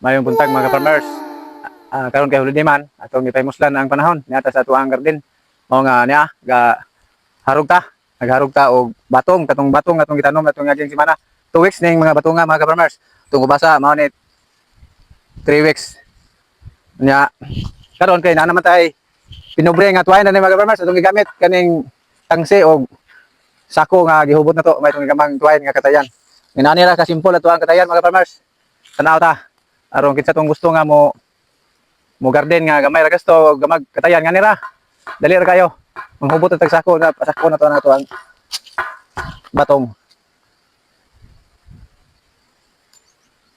Mayong buntag mga farmers. Karon kay holiday man atong gipaymuslan ang panahon niata sa tuang garden. Mao nga niya ga harog ta. Nagharog ta og batong katong batong atong gitanom atong aging semana. 2 weeks ning mga batonga mga farmers. Tungod basa mao ni 3 weeks. Nya karon kay na naman tay pinobre nga tuwain na ni mga farmers atong gigamit kaning tangsi og sako nga gihubot na to may itong gamang tuwain nga katayan. Inani ra ka simple ato ang katayan mga farmers. Tanaw ta aron kinsa tong gusto nga mo garden nga gamay ra gasto gamag katayan nga nira. Dali ra kayo. Manghubot og sako na pasako na to ang batong.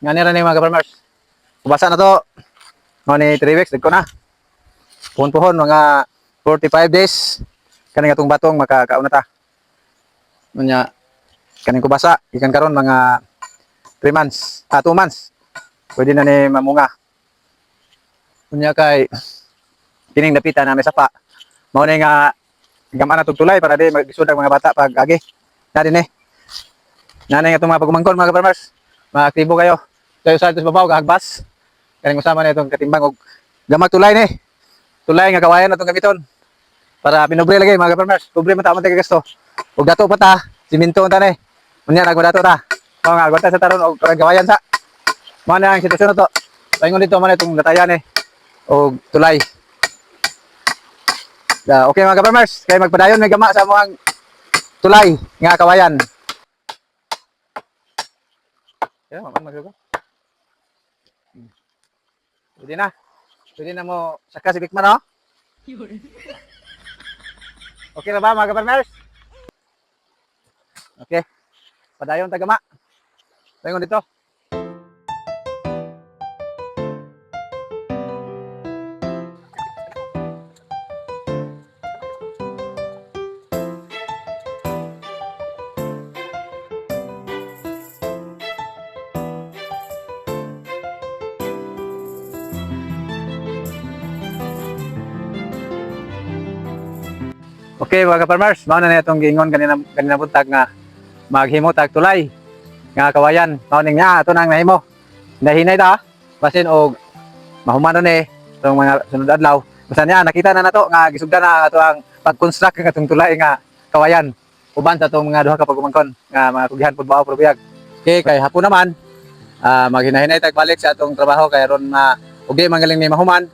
Nga nira ni mga farmers. Kubasa na to. Mo ni 3 weeks dagko na. Puhon-puhon mga 45 days kaning atong batong makakauna ta. Unya kaning kubasa ikan karon mga 3 months, 2 months. Pwede na ni mamunga. Unya kay kining dapitan na may sapa. Mao ni nga gaman na tulay para di magisud ang mga bata pag agi. Na din eh. Nanay nga itong mga pagumangkon mga farmers. Maaktibo kayo. Kayo sa babaw kahagbas. Kaning usama na itong katimbang og gamag tulay ni. Tulay nga kawayan na itong gamiton. Para pinobre lagi mga farmers. Pobre man ta man gasto. Og dato pa ta, siminto ta ni. Unya nagmadato ta. Mao nga agwanta sa taron og kawayan sa. Mao na ang sitwasyon na to. Paingon dito man itong datayan eh. Og tulay. Okay mga farmers, kay magpadayon may gama sa mga tulay nga kawayan. Yeah, maman maglugo. Pwede na. Pwede na mo saka si Bikman, no? Okay na ba mga farmers? Okay. Padayon tagama. Paingon dito. Okay mga farmers, mao na itong giingon kanina buntag nga maghimo tag tulay nga kawayan. Mao ning nga ato nang nahimo. Nahinay ta basin og mahuman ni itong mga sunod adlaw. Basta niya nakita na nato nga gisugdan na ato ang pag-construct ng atong tulay nga kawayan. Uban sa itong mga duha ka pagumangkon nga mga tugihan pud bao probiyag. Okay kay hapon naman maghinahinay tag balik sa atong trabaho kay ron na ugi mangaling ni mahuman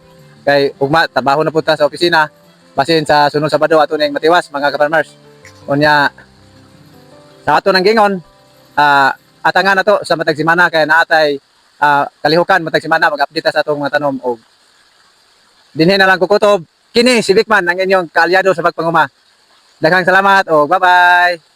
kay ugma trabaho na pud ta sa opisina. Basin sa sunod Sabado ato ning matiwas mga ka-farmers. Unya sa ato nang gingon atangan nato sa matag semana kay naatay kalihukan matag semana mag-update sa atong mga tanom og dinhi na lang kukutob kini si Bikman ang inyong kaalyado sa pagpanguma. Daghang salamat og bye-bye.